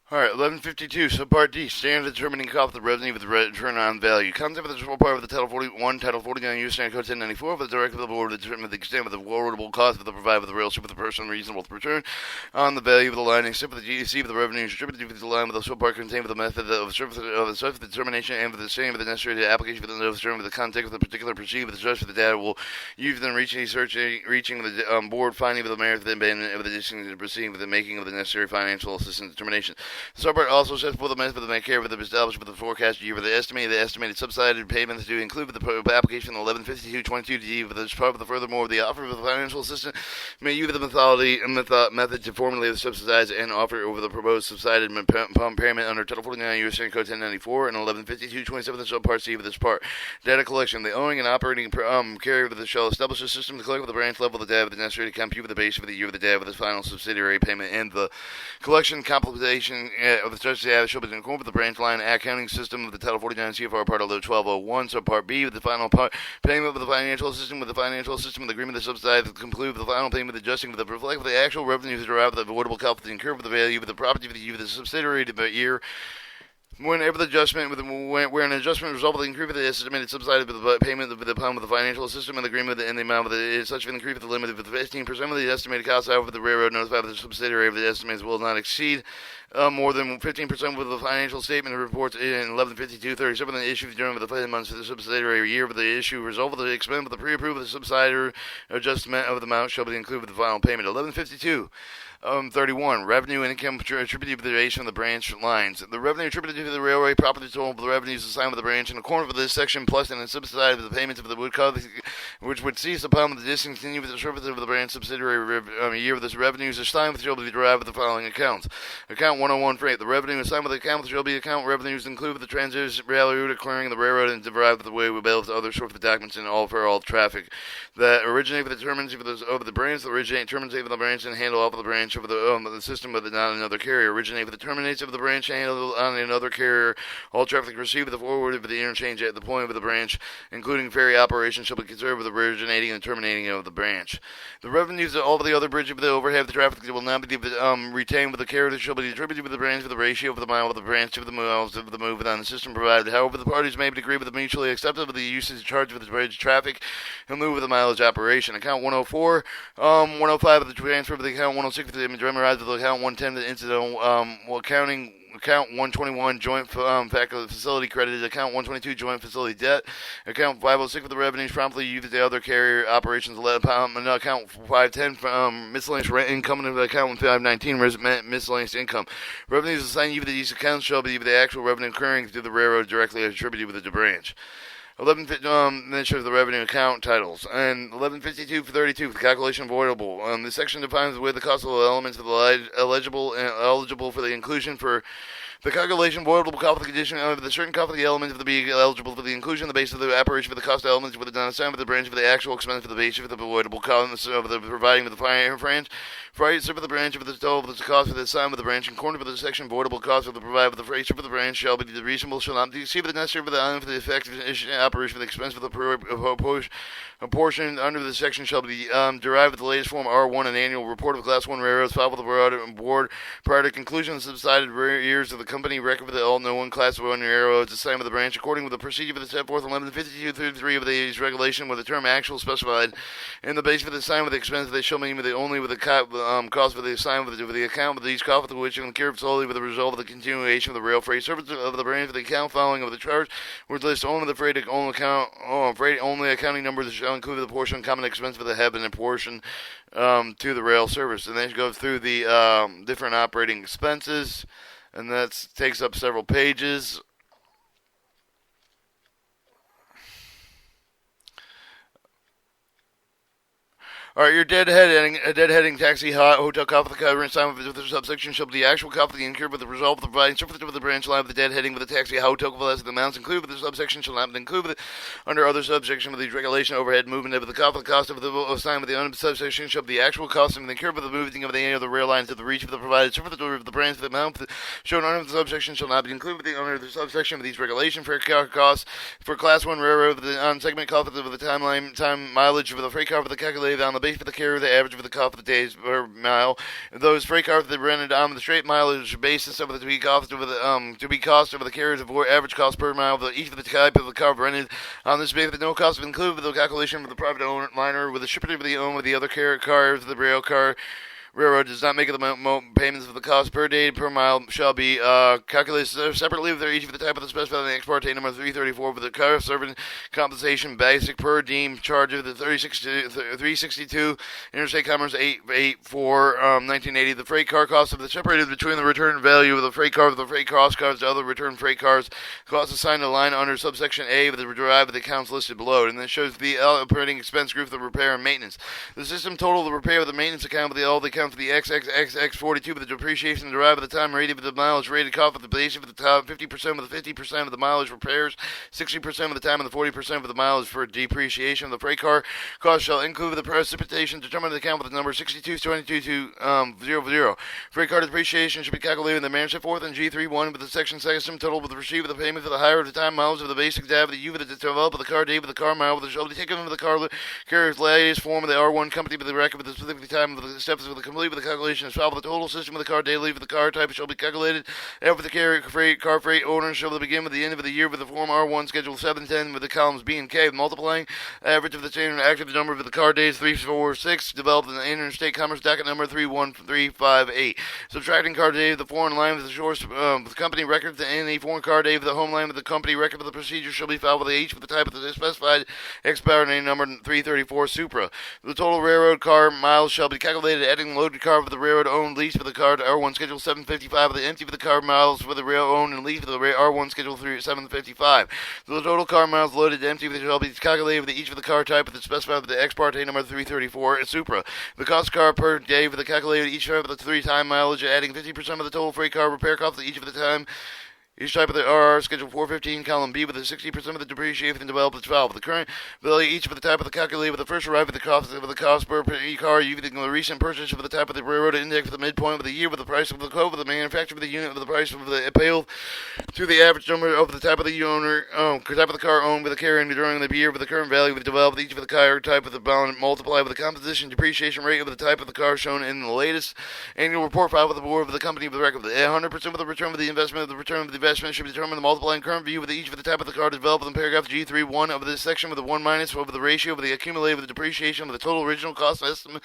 All right, 1152, Subpart D, standard determining cost of the revenue with the return on value. Concept of the small part of the Title 41, Title 49, U.S. Standard Code 1094, for the directive of the board to determine the extent of the awardable cost of the provided with the rail ship with the person reasonable to return on the value of the line, except for the GDC of the revenue distributed to the line with the subpart contained with the method of the surface determination and for the same of the necessary application for the notice determined with the context of the particular proceed with the judge for the data will use them reaching the board finding of the merit of the abandonment of the decision to proceed with the making of the necessary financial assistance determination. The subpart also sets forth the method of the care with the established with the forecast year for the estimated subsidized payments to include with the application 115222D for the part of the furthermore the offer of the financial assistance may use the method to formulate the subsidized and offer over the proposed subsidized payment under Title 49 U.S. Code 1094 and 115227 the subpart C of this part. Data collection. The owning and operating carrier of the shall establish a system to collect with the branch level the data with the necessary to compute with the base for the year of the data with the final subsidiary payment and the collection completion of the such data shall be in accordance with the branch line accounting system of the Title 49 CFR Part 1201, Subpart B, with the final payment of the financial system with the financial system with the agreement to subsidize to conclude with the final payment adjusting with the reflect with the actual revenues derived with the avoidable cost of the incurred with the value of the property of the subsidiary to the year. Whenever the adjustment where an adjustment result of the increase of the estimated subsidized with the payment of the pound with the financial system and the agreement and the amount of the is such an increase of the limit of the 15% of the estimated cost however the railroad notified of the subsidiary of the estimates will not exceed more than 15% with the financial statement reports in 1152-37 the issue during the 5 months of the subsidiary year of the issue result of the expense of the pre-approved of the subsidiary adjustment of the amount shall be included with the final payment. 1152 31. Revenue and income attributed to the duration of the branch lines. The revenue attributed to the railway property total of the revenues assigned with the branch in accordance with this section plus and subsidized with the payments of the wood cost which would cease upon the discontinue with the service of the branch subsidiary year of this revenues assigned with shall be derived with the following accounts. Account 101 freight. The revenue assigned with the account shall be account revenues include with the transit railroad occurring the railroad and derived with the way we bail to other sort of documents and all for all traffic that originate with the termination of the branch that originate terminate with the branch and handle off of the branch over the system of not another carrier. Originate with the terminates of the branch handle on another carrier. All traffic received with the forward of the interchange at the point of the branch, including ferry operations, shall be considered with the originating and terminating of the branch. The revenues of all of the other bridge of the overhead of the traffic will not be retained with the carrier that shall be attributed with the branch with the ratio of the mile of the branch to the miles of the move on the system provided. However, the parties may agree with the mutually acceptable the usage charge of the bridge traffic and move with the mileage operation. Account 104, 105 of the transfer of the account 106 of the memorized of the account 110 the incidental accounting. Account 121 joint facility credited. Account 122 joint facility debt. Account 506 for the revenues promptly used the other carrier operations. Account 510 miscellaneous rent income. And account 519 miscellaneous income. Revenues assigned to these accounts shall be the actual revenue occurring through the railroad directly attributed with the branch. 11 mention of the revenue account titles, and 1152 for 32 for the calculation avoidable. This section defines where the cost of the elements of the eligible for the inclusion for the calculation avoidable cost of the condition of the certain cost of the elements of the being eligible for the inclusion of the base of the operation for the cost of elements with the non-assigned for the branch for the actual expense for the base for the avoidable cost of the providing with the branch freight for the branch of the total of the cost for the assigned with the branch and corner for the section avoidable cost of the provided with the freight for the branch shall be the reasonable shall not exceed the necessary for the item for the effective operation for the expense for the portion under the section shall be derived with the latest form R1 an annual report of Class 1 railroads filed with the board prior to conclusion of the subsided years of the company record for the all known Class 1 railroads assigned with the branch according with the procedure for the set forth 1152-33 of the regulation with the term actual specified in the base for the assignment with the expense they shall mean with the only with the cost for the assignment with the account with these costs which incur solely with the result of the continuation of the rail freight service of the branch for the account following of the charge which lists only the freight only account freight only accounting numbers shall include the portion common expense for the head and a portion to the rail service. And then you go through the different operating expenses, and that takes up several pages. All right, your deadheading taxi hotel cost of the cover assignment with the subsection shall be the actual cost of the incurred with the result of the providing service with the branch line of the deadheading with the taxi hotel cost of the amounts included with the subsection shall not be included under other subsection with the regulation overhead movement of the cost of the assignment with the under subsection shall be the actual cost of the incurred with the moving of any of the rail lines to the reach of the provided service of the branch the amount shown under the subsection shall not be included with the under the subsection of these regulation for costs for Class 1 railroad with the on segment cost of the time mileage for the freight car for the calculated on the base for the carrier, the average for the cost of the days per mile. Those freight cars that rented on the straight mileage basis of the to be cost over the carriers of average cost per mile of each of the type of the car rented on this basis with no cost included with the calculation of the private owner liner with the shipper of the owner with the other carrier cars the rail car. Railroad does not make the payments of the cost per day per mile shall be calculated separately with each of the type of the specified in the export number 334 with the car serving compensation basic per diem charge of the 362 Interstate Commerce 884 1980 the freight car cost of the separated between the return value of the freight car with the freight cost cars to other return freight cars cost assigned to line under subsection A with the derived of the accounts listed below and then shows the operating expense group for the repair and maintenance. The system total the repair of the maintenance account with all the accounts for the XXXX42 with the depreciation derived at the time rated with the mileage rated cost with the base of the top 50% with the 50% of the mileage repairs, 60% of the time and the 40% of the mileage for depreciation of the freight car. Cost shall include the precipitation determined the account with the number 6222200. Freight car depreciation should be calculated in the manner set forth in G31 with the section system total with the receipt of the payment for the higher of the time mileage of the basic data with the U with the develop of the car date with the car mile with the shall be taken with the car carrier's latest form of the R1 company with the record with the specific time of the steps with the complete with the calculation is filed with the total system of the car daily for the car type shall be calculated after the carrier car freight owner shall begin with the end of the year with the form R1 schedule 710 with the columns B and K multiplying average of the standard active number of the car days 346 developed in the interstate commerce docket number 31358 subtracting car day of the foreign line with the source the company record and the foreign car day of the home line with the company record of the procedure shall be filed with each with the type of the specified expiry number 334 Supra. The total railroad car miles shall be calculated adding loaded car for the railroad owned lease for the car to R1 schedule 755 with the empty for the car miles for the rail owned and lease for the R1 schedule 755. So the total car miles loaded to empty shall be calculated with each of the car type with the specified with the ex parte number 334 Supra. The cost car per day for the calculated each type of the 3 time mileage adding 50% of the total freight car repair cost to each of the time. Each type of the RR schedule 415 column B with a 60% of the depreciation and developed its valve. The current value each of the type of the calculated with the first arrival the cost of the cost per car using the recent purchase of the type of the railroad index with the midpoint of the year with the price of the quote with the manufacturer of the unit with the price of the appeal to the average number of the type of the owner type of the car owned with the carrier during the year with the current value with developed each of the car type of the balance multiplied with the composition depreciation rate of the type of the car shown in the latest annual report filed with the board of the company with the record of the 100% of the return of the investment of the return of the investment should be determined the multiplying current view with each of the type of the car developed in paragraph G31 of this section with the 1 minus over the ratio of the accumulated with the depreciation of the total original cost estimate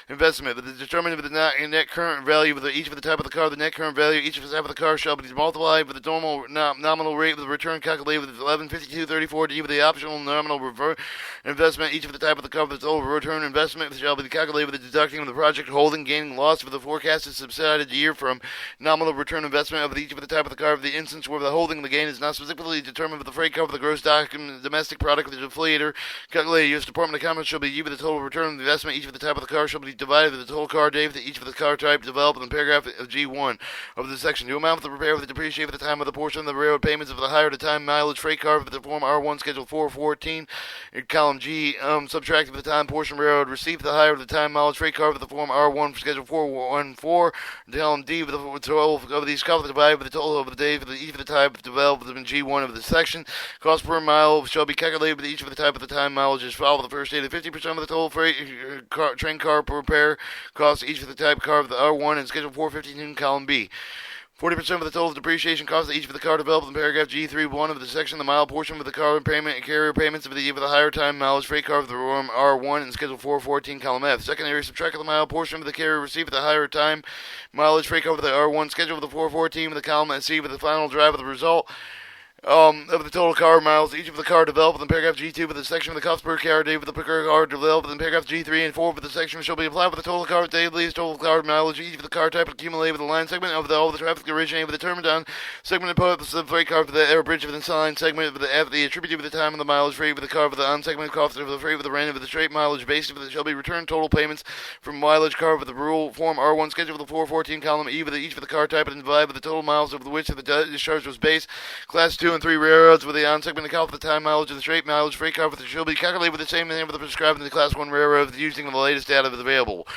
investment with the determined with the net current value with each of the type of the car the net current value each of the type of the car shall be multiplied with the normal nominal rate with the return calculated with 1152.34 D with the optional nominal revert investment each of the type of the car with the total return investment shall be calculated with the deducting of the project holding gaining loss for the forecasted subsidized year from nominal return investment of each of the type of the car of the instance where the holding the gain is not specifically determined with the freight car for the gross domestic product of the affiliator calculated U.S. Department of Commerce shall be U with the total return of the investment each of the type of the car shall be divided with the total car day with each of the car type developed in paragraph of G1 of this section. The amount of the repair of the depreciation at the time of the portion of the railroad payments of the higher the time mileage freight car for the form R1 schedule 414 in column G subtracted for the time portion railroad received the higher the time mileage freight car for the form R1 for schedule 414 column D with the total of these costs divided with the total of the day for each of the type developed in G1 of the section. Cost per mile shall be calculated with each of the type of the time mileage is filed with the first date of 50% of the total freight train car per repair cost each of the type car of the R1 and schedule 415 column B. 40% of the total depreciation cost of each of the car developed in paragraph G31 of the section, the mile portion of the car payment and carrier payments of the higher time mileage freight car of the R1 and schedule 414 column F. Secondary subtract the mile portion of the carrier received at the higher time mileage freight car of the R1 schedule of the 414 with the column and C with the final drive of the result. Of the total car miles, each of the car developed in paragraph G2 with the section of the cost per car day with the car developed in paragraph G3 and 4 with the section shall be applied with the total car daily, total car mileage, each of the car type accumulated with the line segment of all the traffic originated with the term down segment and put the freight car for the air bridge of the line segment with the attributed with the time of the mileage rate with the car for the on segment cost of the freight with the random with the straight mileage base with the shall be returned total payments from mileage car with the rule form R1 schedule with the 414 column E with each of the car type and divide with the total miles of which the discharge was base class 2 and 3 railroads with the on-segment account for the time mileage and the straight mileage freight car shall be calculated with the same name of the prescribed in the class 1 railroad using the latest data available.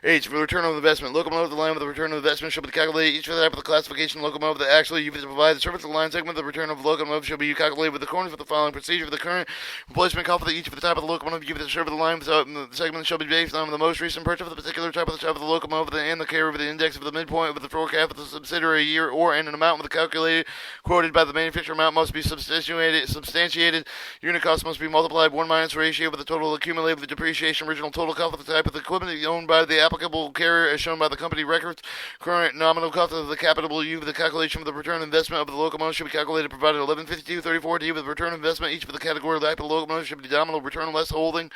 H. For the return on investment, locomotive the line with the return on investment shall be calculated each for the type of the classification locomotive that actually used to provide the service of the line segment. The return of the locomotive shall be calculated with accordance with the following procedure. For the current replacement cost for each of the type of the locomotive used to serve the line, the segment shall be based on the most recent purchase of the particular type of the locomotive and the carrier with the index of the midpoint of the forecast of the subsidiary year or and an amount with the calculated quoted by the manufacturer amount must be substantiated. Unit cost must be multiplied 1 minus ratio with the total accumulated with the depreciation original total cost of the type of the equipment owned by the applicable carrier as shown by the company records. Current nominal cost of the capital U with the calculation of the return on investment of the locomotive should be calculated provided 1152.34D with the return on investment each of the category of the type of the locomotive should be the nominal return less holding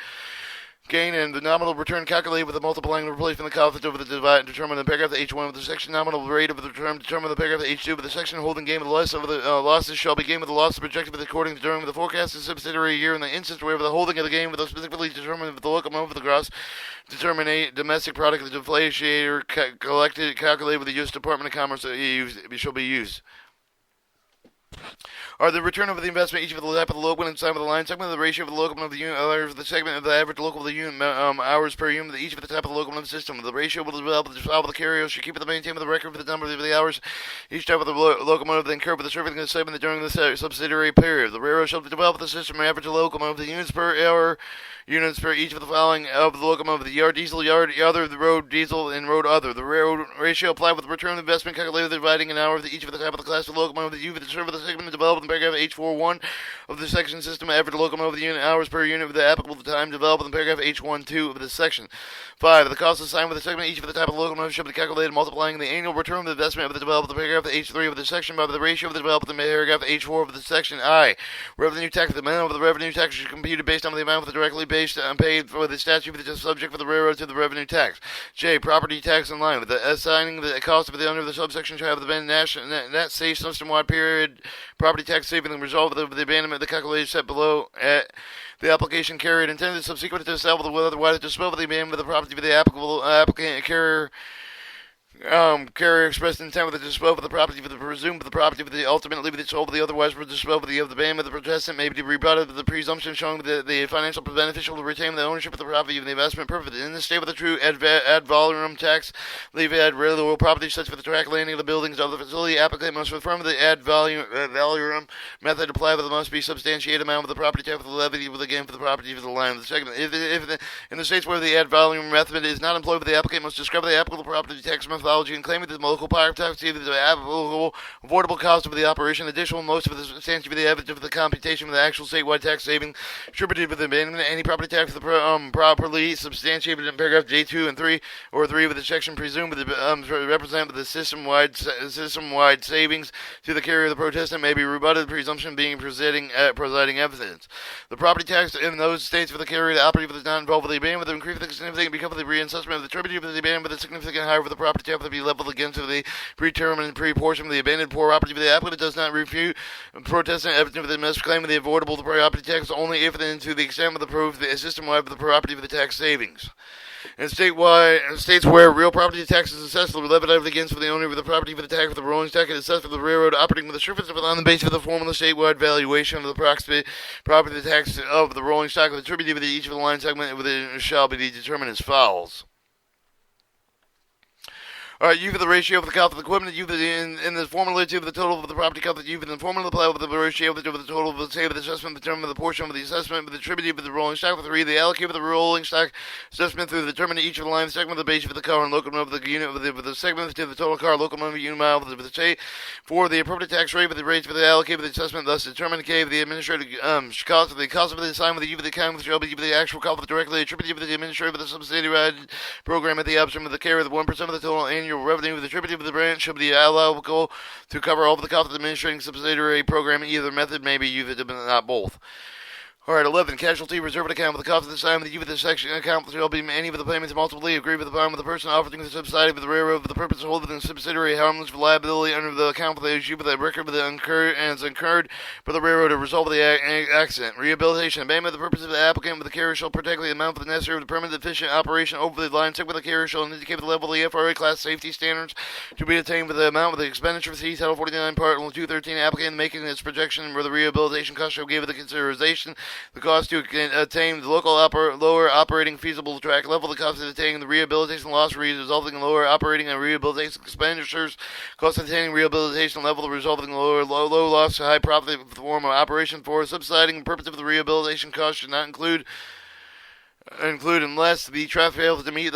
gain and the nominal return calculated with the multiplying the replacement cost over the divide and determine the paragraph of H1 with the section nominal rate of the term determine the paragraph of H2 with the section holding gain with the less of the losses shall be gain with the loss projected with according to during the forecasted subsidiary year in the instance where the holding of the gain with the specifically determined with the locomotive the gross determine a domestic product the deflator calculated with the U.S. Department of Commerce shall be used. Are the return over the investment each of the type of the locomotive and sign of the line segment of the ratio of the locomotive of the unit of the segment of the average local of the unit hours per unit each of the type of the locomotive system. The ratio will develop the solve of the carrier should keep it the maintain with the record for the number of the hours each type of the locomotive then curve with the serving the segment during the subsidiary period. The railroad shall develop the system average locomotive the units per hour units for each of the following of the locomotive: the yard diesel, yard other, the road diesel, and road other. The railroad ratio applied with the return on investment calculated dividing an hour of each of the type of the class of locomotive the U for the serve of the segment developed in paragraph H41 of the section system average locomotive the unit hours per unit with the applicable time developed in paragraph H12 of this section. 5. The cost assigned with the segment each of the type of the locomotive should be calculated multiplying the annual return of the investment of the developed in paragraph H3 of the section by the ratio of the developed in paragraph H4 of the section. I. Revenue tax. The amount of the revenue tax is computed based on the amount of the directly based and paid for the statute for the subject for the railroad to the revenue tax. J. Property tax in line with the assigning the cost of the under the subsection shall have the net safe system-wide period property tax saving the result of the abandonment of the calculation set below at the application carried intended subsequent to the sale of the will otherwise dispose of the abandonment of the property for the applicable applicant carrier expressed intent with the disposal of the property for the presumed the property for the ultimately with the sold of the otherwise for the disposal of the abandonment of the protestant may be rebutted with the presumption showing that the financial beneficial to retain the ownership of the property of the investment purpose in the state with the true ad valorem tax leave ad real property such for the track landing of the buildings of the facility applicant must confirm the ad valorem method applied with the must be substantiated amount of the property tax for the levy with the gain for the property for the line of the segment in the states where the ad valorem method is not employed the applicant must describe the applicable property tax method and claiming that the local power tax either the applicable avoidable cost of the operation, additional most of the substantially the evidence of the computation of the actual statewide tax saving attributed with the abandonment any property tax for the properly substantiated in paragraph J2 and 3 or 3 with the section presumed with the represent with the system-wide savings to the carrier of the protestant may be rebutted the presumption being presiding evidence. The property tax in those states for the carrier the operative is not involved with the abandonment with the increase of the significant because of the reassessment of the tribute of the abandonment with the significant higher for the property tax to be leveled against the predetermined pre-portion of the abandoned poor property of the applicant does not refute protestant evidence of the must claim of the avoidable property tax only if and to the extent of the proof the system-wide for the property of the tax savings. In states where real property tax is assessed, the levied against for the owner of the property for the tax for the rolling stock is assessed for the railroad operating with the surface of it on the basis of the formula statewide valuation of the approximate property tax of the rolling stock of the tribute of each of the line segment within shall be determined as follows. All right, U for the ratio of the cost of the equipment, U for the, in the formula to the total of the property cost, U for the formula applied with the ratio of the total of the save of the assessment, the term of the portion of the assessment, with the tribute of the rolling stock, with 3, the allocate of the rolling stock assessment through the determine each of the line segment, the base of the car and locomotive of the unit with the segment to the total car, locomotive unit mile with the say, 4, the appropriate tax rate with the rates for the allocate of the assessment, thus determine K of the administrative cost of the assignment with the U for the account shall be the actual cost of the directly attributed to the administrative of the subsidiary program at the option of the carrier of the 1% of the total annual revenue with the tribute of the branch should be allowable to cover all of the cost of the administrating subsidiary program. Either method may be used, but not both. All right, 11. Casualty reserve account with the cost of the assignment with the U for the section account shall be any of the payments multiply agreed with upon with the person offering the subsidy with the railroad for the purpose of holding the subsidiary harmless for liability under the account for the issue with the record with the incurred for the railroad to resolve the accident. Rehabilitation. Abandonment of the purpose of the applicant with the carrier shall protect the amount for the necessary for the permanent efficient operation over the line. Check with the carrier shall indicate the level of the FRA class safety standards to be attained with the amount of the expenditure for C Title 49 Part 213 applicant making its projection where the rehabilitation cost shall give it the consideration the cost to attain the local lower operating feasible track level, the cost of attaining the rehabilitation loss resulting in lower operating and rehabilitation expenditures, cost of attaining rehabilitation level resulting in low loss to high profit form of operation. For subsiding purpose of the rehabilitation cost should not include unless the traffic fails to meet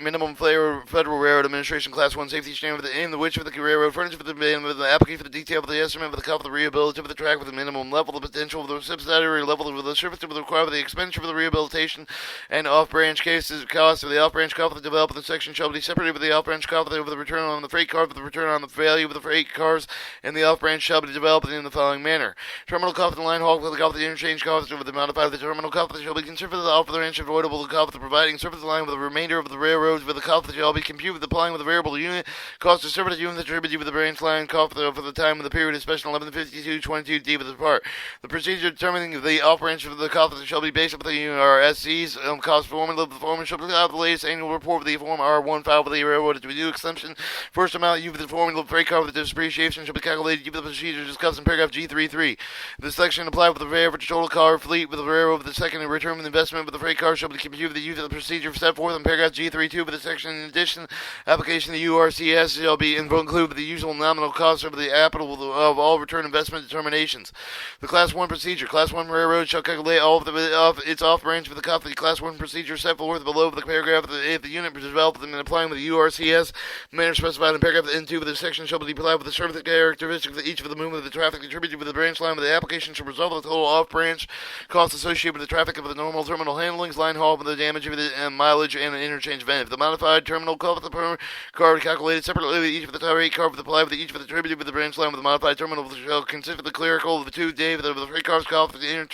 minimum Federal Railroad Administration Class 1 safety standard in which of the railroad furnished with the application for the detail of the estimate of the cost of the rehabilitation of the track with the minimum level, the potential of the subsidiary level of the service to require the expenditure for the rehabilitation and off-branch cases costs of the off-branch cost of the development section shall be separated with the off-branch cost of the return on the freight car for the return on the value of the freight cars, and the off-branch shall be developed in the following manner. Terminal cost of the line haul for the cost of the interchange cost of the modified of the terminal cost shall be considered for the off-branch avoidable cost of providing service line with the remainder of the railroads with the cost that shall be computed with applying with the variable unit cost of service unit attributed with the branch line cost for the time of the period of special 1152-22D with the part. The procedure determining the off-branch of the cost shall be based upon the URSC's cost formula. The formula shall be the latest annual report with the form R1 filed with the railroad to due exemption. First amount used with the formula freight car with the depreciation shall be calculated using the procedure discussed in paragraph G33. The section applied with the average total car fleet with the railroad with the second return of the investment with the freight car shall be computed with the use of the procedure set forth in paragraph G32 for the section. In addition, application of the URCS shall be included with the usual nominal cost of the applicable of all return investment determinations. The Class 1 procedure. Class 1 railroad shall calculate all of its off-branch for the cost of the Class 1 procedure set forth below the paragraph if the unit is developed and applying with the URCS manner specified in paragraph N2 for the section shall be applied with the service characteristics of each of the movement of the traffic attributed with the branch line with the application shall resolve the total off-branch costs associated with the traffic of the normal terminal handlings, line haul, with the damage of the mileage and an interchange event. The modified terminal cost of the car calculated separately with each of the rate car with applied with each of the attributed with the branch line with the modified terminal shall consist of the clerical of the 2 day of the freight cars cost of the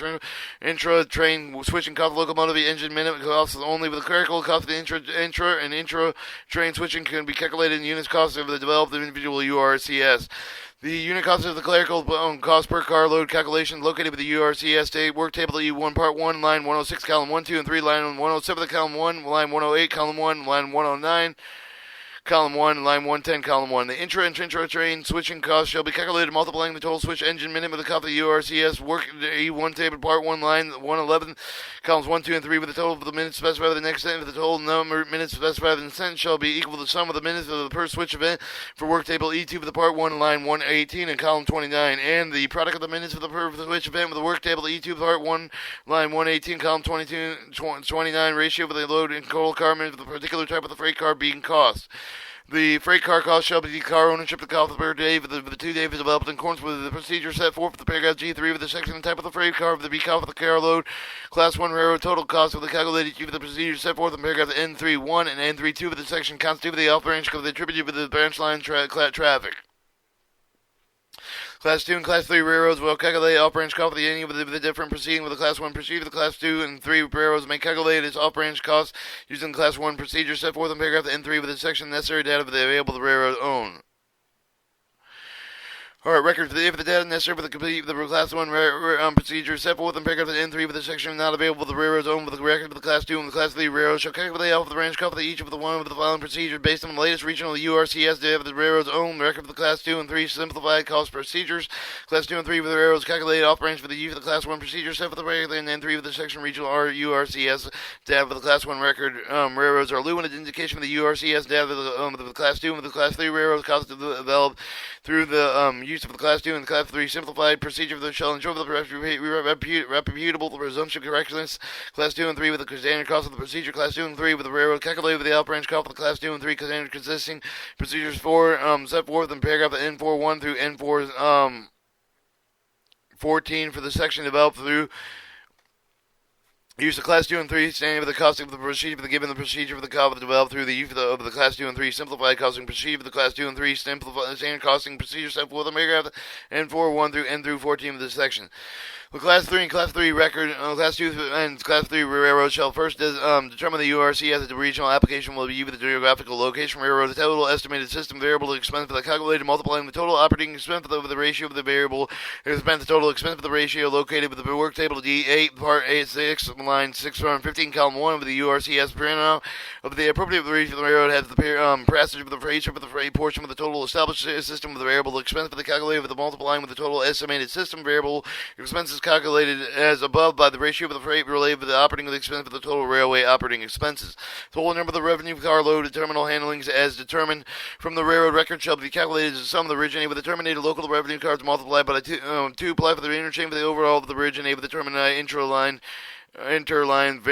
intra-train switching cost of locomotive engine minute costs only with the clerical cost of the intra-train switching can be calculated in units cost of the developed individual URCS. The unit cost of the clerical cost per car load calculation located with the URCS work table E1 Part 1, line 106, column 1, 2, and 3, line 107, column 1, line 108, column 1, line 109, column 1, line 110, column 1. The intra-train switching cost shall be calculated multiplying the total switch engine minute with the cost of the URCS work E1 table Part 1, line 111, columns 1, 2, and 3 with the total of the minutes specified with the next sentence. The total number of minutes specified in the sentence shall be equal to the sum of the minutes of the per switch event for work table E2 for the Part 1, line 118, and column 29, and the product of the minutes for the per switch event with the work table E2 Part 1, line 118, column 22, 29 ratio for the load and total car minutes for the particular type of the freight car being cost. The freight car cost shall be the car ownership the cost per day for the 2 days developed in accordance with the procedure set forth for the paragraph G3 with the section and type of the freight car for the cost of the car load. Class 1 railroad total cost of the calculated for the procedure set forth in paragraph N3.1 and N3.2 for the section constitute the off-branch of the attributed with the branch line traffic. Class 2 and Class 3 railroads will calculate off-branch cost for any of the different proceeding with the Class 1 procedure. The Class 2 and 3 railroads may calculate its off-branch cost using the Class 1 procedure set forth in paragraph N3 with the section necessary data for the available the railroad own. Alright, record if the data necessary for the complete the Class 1 procedure set forth in paragraph N3 with the section not available the railroad's own with the record of the Class 2 and the Class 3 railroads shall calculate off the branch cost of each of the one of the following procedures based on the latest regional URCS data of the railroad's own record of the Class 2 and 3 simplified cost procedures. Class 2 and 3 with the railroads calculated off branch for the use of the Class 1 procedure set for the regular and N3 with the section regional URCS data for the Class 1 record railroads are lieu and an indication of the URCS data of the Class 2 and the Class 3 railroads cost developed through the use of the Class 2 and the Class 3 simplified procedure for the shall ensure the reputable presumption of correctness. Class 2 and 3 with the standard cost of the procedure. Class 2 and 3 with the railroad calculated with the out-branch cost of the Class 2 and 3 standard consisting procedures set forth in paragraph N4.1 through N4 14 for the section developed through use the Class 2 and 3 standing for the costing of the procedure for the given the procedure for the cost developed through the use of the Class 2 and 3 simplified costing procedure for the Class 2 and 3 simplified standard costing procedure set forth in paragraph N4.1 through N through 14 of this section. The Class 3 and Class 3 record, Class 2 and Class 3 railroad shall first determine the URC as the regional application will be used with the geographical location railroad. The total estimated system variable expense for the calculated multiplying the total operating expense over the ratio of the variable expense, the total expense for the ratio located with the work table D8 Part 8 6 line 615, column 1 of the URCS printout of the appropriate region of the railroad has the passage of the freight strip of the freight portion with the total established system of the variable expense for the calculated with the multiplying with the total estimated system variable expenses calculated as above by the ratio of the freight related with the operating expense for the total railway operating expenses. Total number of the revenue car load terminal handlings as determined from the railroad record shall be calculated as the sum of the originated with the terminated local revenue cards multiplied by 2 apply for the interchange for the overall of the originated with the terminated interline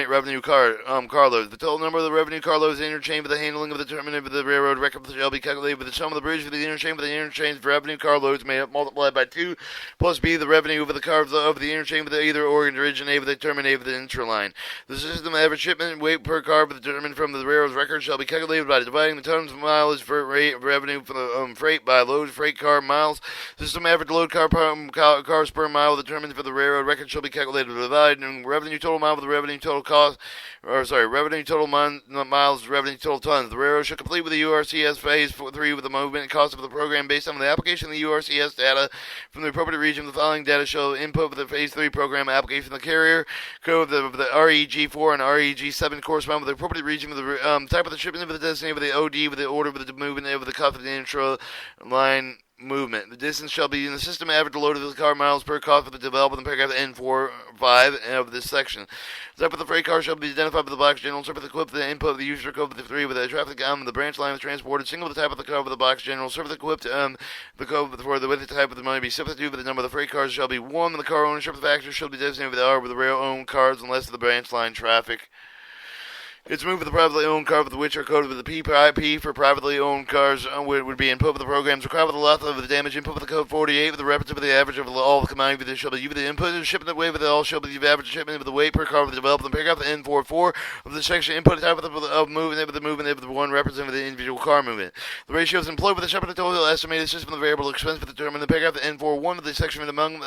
revenue carloads. The total number of the revenue carloads interchange with the handling of the terminated with the railroad record shall be calculated with the sum of the bridge for the interchange with the interchange revenue carloads made up multiplied by 2 plus b the revenue of the car of the interchange with the either originated with the terminated with the interline. The system average shipment weight per car determined from the railroad's record shall be calculated by dividing the tons of mileage for rate of revenue for the freight by load freight car miles. System average load cars per mile determined for the railroad record shall be calculated by dividing revenue total mile with the revenue total cost, revenue total miles, revenue total tons. The railroad should complete with the URCS phase 3 with the movement and cost of the program based on the application of the URCS data from the appropriate region. The following data show input for the phase 3 program application. The carrier code of the REG4 and REG7 correspond with the appropriate region of the type of the shipment of the destination with the OD with the order of the movement of the cost of the intra-line movement. The distance shall be in the system average load of the car miles per car for the development in paragraph N45 of this section. The type of the freight car shall be identified with the box general surface equipped with the input of the user code of the 3 with the traffic on the branch line is transported. Single with the type of the car with the box general surface equipped the code for the with the type of the money be substituted with the number of the freight cars shall be 1. The car ownership of the factory shall be designated with the R with the rail owned cars unless the branch line traffic. It's moved with the privately owned car with which are coded with the P for privately owned cars would be input with the programs required with the loss of the damage input with the code 48 with the reference of the average of all the commodity that shall be the input of the shipment of weight with the all shall be the average shipment with the weight per car with the development paragraph N44 of the section input type of movement with the movement of the one representing the individual car movement. The ratio is employed with the separate total estimated system of the variable expense for the term in the paragraph N41 of the section among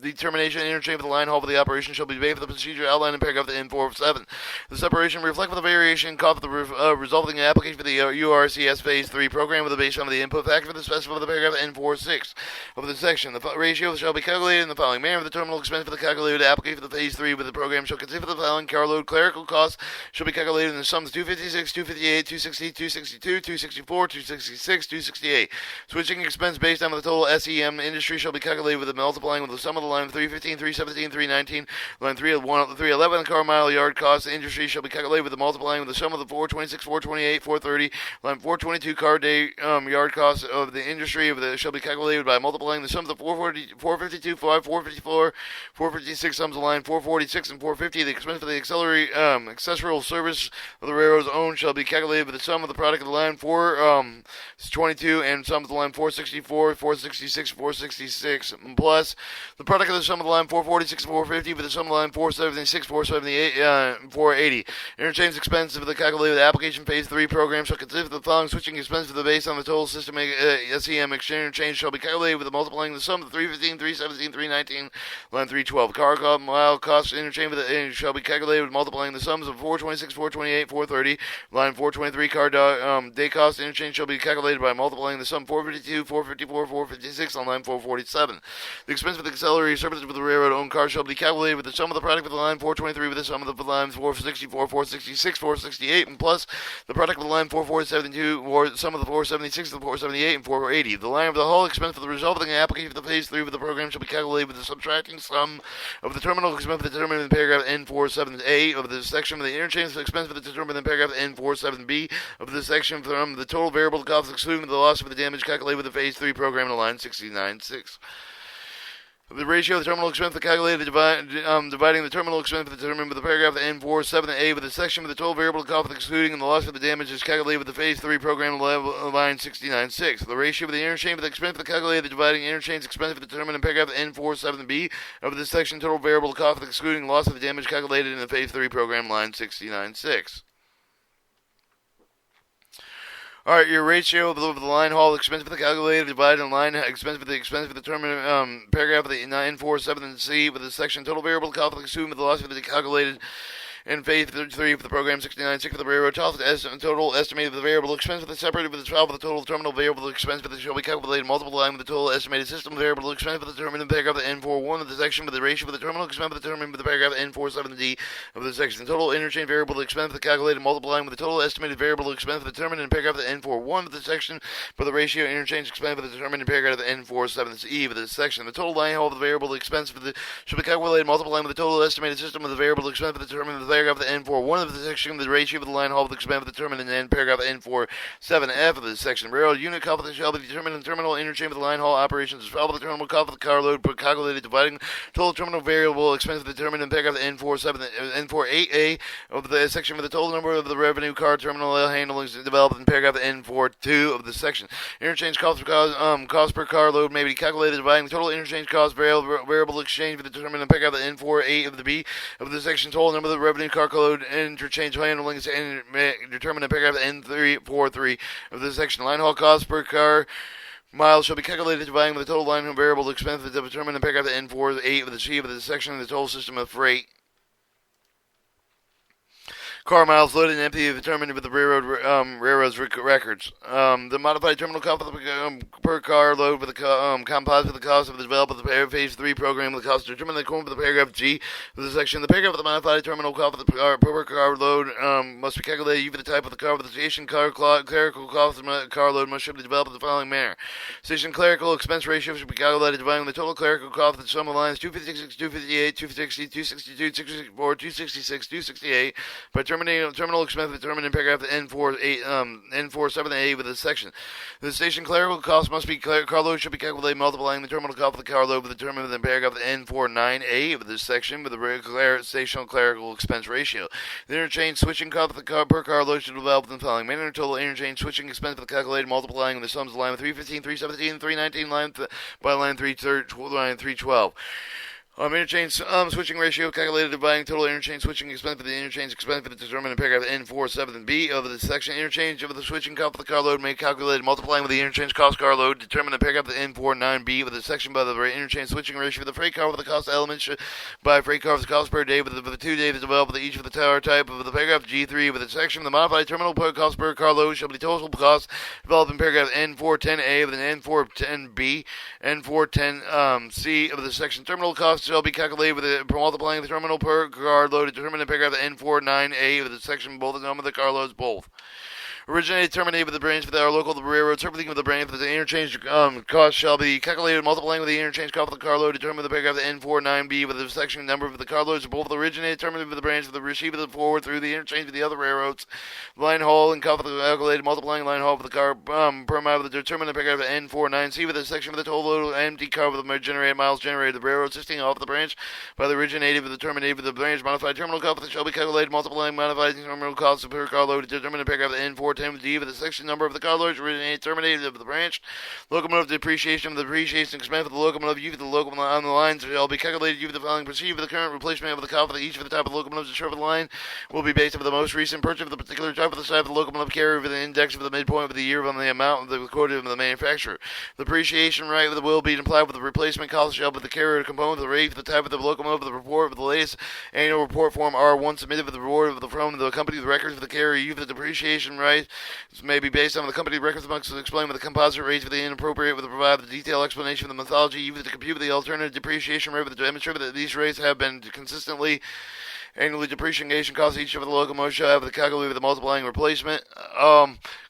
the termination interchange of the line haul for the operation shall be paid for the procedure outlined in paragraph N47. The separation reflect with the variation cost of the resulting application for the URCS Phase 3 program with the base on the input factor for the specified of the paragraph N46 of the section. The ratio shall be calculated in the following manner. The terminal expense for the calculated application for the Phase 3 with the program shall consist of the following carload. Clerical costs shall be calculated in the sums 256, 258, 260, 262, 264, 266, 268. Switching expense based on the total SEM industry shall be calculated with the multiplying with the sum of the line 315, 317, 319, line 311, car mile yard cost. The industry shall be calculated with the multiplying with the sum of the 426, 428, 430, line 422 car day yard cost of the industry shall be calculated by multiplying the sums of 440, 452, 454, 456 sums of line 446 and 450. The expense for the accessorial service of the railroad's own shall be calculated with the sum of the product of the line 422 and sum of the line 464, 466, 466 plus the product of the sum of the line 446 and 450 with the sum of the line 476, 478, 480. Interchange expense of the calculated application phase 3 program shall consist of the following switching expense for the base on the total system SEM exchange change shall be calculated with the multiplying the sum of 315, 317, 319, line 312. Car mile cost interchange with the shall be calculated with multiplying the sums of 426, 428, 430, line 423. Car day cost interchange shall be calculated by multiplying the sum 452, 454, 456 on line 447. The expense for the auxiliary services with the railroad owned car shall be calculated with the sum of the product of the line 423 with the sum of the lines 464, 466, 468, and plus the product of the line 4472 or sum of the 476, the 478, and 480. The line of the whole expense for the resulting application for the phase 3 of the program shall be calculated with the subtracting sum of the terminal expense for the determined in paragraph N47A of the section of the interchange expense for the determined in paragraph N47B of the section from the total variable cost excluding the loss of the damage calculated with the phase 3 program in the line 69.6. The ratio of the terminal expense for calculated dividing the terminal expense for the determined with the paragraph N47A with the section with the total variable cost excluding and the loss of the damage is calculated with the phase 3 program line 69.6. The ratio of the interchange for the expense for the calculated dividing interchange expense for the determined in paragraph N47B of this section total variable cost excluding loss of the damage calculated in the phase 3 program line 69.6. Alright, your ratio of the line haul expense for the calculated divided line expense for the term paragraph of the 947C with the section total variable cost excluding with the loss of the calculated In phase 3 for the program, 69.6 for the railroad. Total estimated for the variable expense for the separated with the 12 for the total terminal variable expense for the shall be calculated multiplying with the total estimated system variable expense for the determined paragraph of the N41 of the section for the ratio for the terminal expense for the determined for the paragraph N47D of the section. Total interchange variable expense for the calculated multiplying with the total estimated variable expense for the determined in paragraph of the N41 of the section for the ratio interchange expense for the determined in paragraph of the N47E of the section. The total line haul of the variable expense for the shall be calculated multiplying with the total estimated system of the variable expense for the determined in the paragraph of the N41 of the section the ratio for the line haul of the expense for the determined in the paragraph N47F of the section. Railroad unit cost shall be determined in terminal interchange for the line haul operations as well for the terminal cost of the carload calculated dividing total terminal variable expense for the determined in paragraph N48A of the section for the total number of the revenue car terminal handlings developed in paragraph N42 of the section. Interchange cost per carload may be calculated dividing the total interchange cost variable exchange for the determined in paragraph N48 of the B of the section. Total number of the revenue car load interchange handlings and determined in paragraph N343 of the section. Line haul cost per car miles shall be calculated dividing the total line variable expense determined in paragraph N48 of the C of the section of the total system of freight. Car miles loaded and empty determined with the railroad's records. The modified terminal cost per car load with the composite with the cost of the development of the phase 3 program with the cost determined in accordance with the paragraph G of the section. The paragraph of the modified terminal cost of the per car load must be calculated even the type of the car with the station clerical cost of the car load must be developed in the following manner. Station clerical expense ratio should be calculated dividing the total clerical cost of the sum of lines 256, 258, 260, 262, 264, 266, 268 by terminal expense determined in paragraph N47A with this section. The station clerical cost must be carload should be calculated multiplying the terminal cost of the carload with the determined in paragraph N49A of this section with the station clerical expense ratio. The interchange switching cost of the per carload should develop in the following manner. Total interchange switching expense for the calculated multiplying the sums of line 315, 317, 319 line by line 312. Interchange switching ratio calculated dividing total interchange switching expense for the interchange expense for the determined in paragraph N47B of the section. Interchange of the switching cost of the carload may be calculated multiplying with the interchange cost carload determined in paragraph N49B of the section by the interchange switching ratio for the freight car with the cost elements by freight car with the cost per day with the 2 days developed with each of the tower type of the paragraph G3 of the section. The modified terminal per cost per carload shall be the total cost developed in paragraph N410A of the N410B, N410C of the section. Terminal cost shall be calculated with multiplying the terminal per car load determined in paragraph N49A of the section both the number of the car loads both. Originated terminated with the branch for the local the railroad serving with the branch for the interchange cost shall be calculated multiplying with the interchange cost of the carload determined with the paragraph N49B with the section number of the carloads both originated terminated with the branch for the receiver the forward through the interchange with the other railroads. Line haul and cost of the calculated multiplying line haul for the car per mile with the determined paragraph N49C with the section for the total load empty car with the generated miles generated the railroad assisting off the branch by the originated with the terminated with the branch modified terminal cost shall be calculated multiplying modified terminal cost per carload determined in paragraph N410 D with the section number of the carloads originated terminated of the branch. Locomotive depreciation of the depreciation expense of the locomotive used the locomotive on the lines shall be calculated using the following procedure for the current replacement of the cost of each of the type of locomotives to serve the line will be based on the most recent purchase of the particular type of the side of the locomotive carrier with the index of the midpoint of the year on the amount of the quoted of the manufacturer. The depreciation right will be applied with the replacement cost shall with the carrier component of the rate for the type of the locomotive the report of the latest annual report form R1 submitted with the report of the from the company the records of the carrier use the depreciation right may be based on the company records amongst explain with the composite rates for the inappropriate with the provide the detailed explanation of the methodology used to compute the alternative depreciation rate with the demonstrate that these rates have been consistently annually depreciation costs each of the locomotives shall have the calculated with the multiplying replacement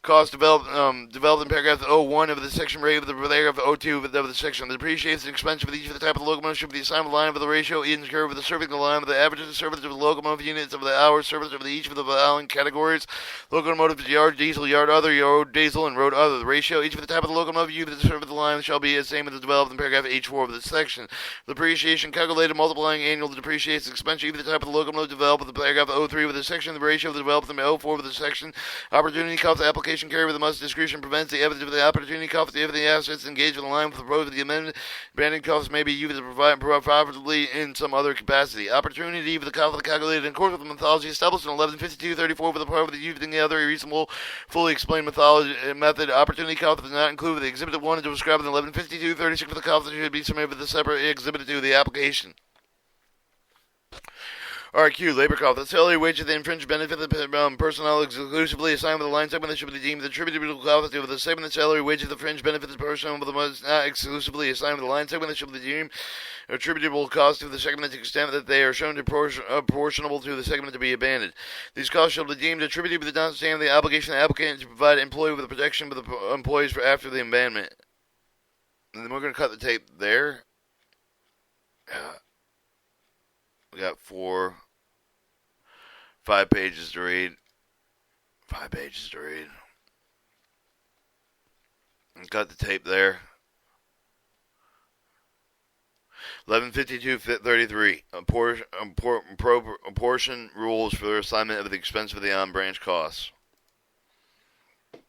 cost developed in paragraph 01 of the section rate of the paragraph 02 of the section. The depreciation expense for each of the type of the locomotive should be the assigned line of the ratio incurred with the serving the line of the average of the service of the locomotive units of the hours service of each of the following categories: locomotive yard diesel, yard other, yard diesel, and road other. The ratio each of the type of the locomotive unit of the service of the line shall be the same as developed in paragraph H4 of this section. The depreciation calculated multiplying annual depreciation expense each of the type of the locomotive developed with the paragraph 03 with the section. The ratio of the developed in 04 with the section. Opportunity cost application carrier with the most discretion prevents the evidence of the opportunity cost if the assets engaged with the line with the proposed the amendment. Banding costs may be used to provide profitably in some other capacity. Opportunity for the cost of the calculated in accordance with the methodology established in 1152-34 for the part of the using the other reasonable, fully explained method. Opportunity cost does not include the exhibit 1 to describe in 1152-36 for the cost that should be submitted with the separate exhibit 2 of the application. RQ, labor cost. The salary, wage, of the infringed benefit of the personnel exclusively assigned with the line segment that should be deemed attributable cost of the segment of salary, wage, of the fringe benefit of the personnel with the most not exclusively assigned with the line segment that should be deemed attributable cost of the segment to the extent that they are shown to proportionable to the segment to be abandoned. These costs shall be deemed attributable to the notwithstanding the obligation of the applicant to provide employee with the protection of the employees for after the abandonment. And then we're going to cut the tape there. We got 5 pages to read. 5 pages to read. And cut the tape there. 1152.33. Apportion rules for the assignment of the expense of the on-branch costs.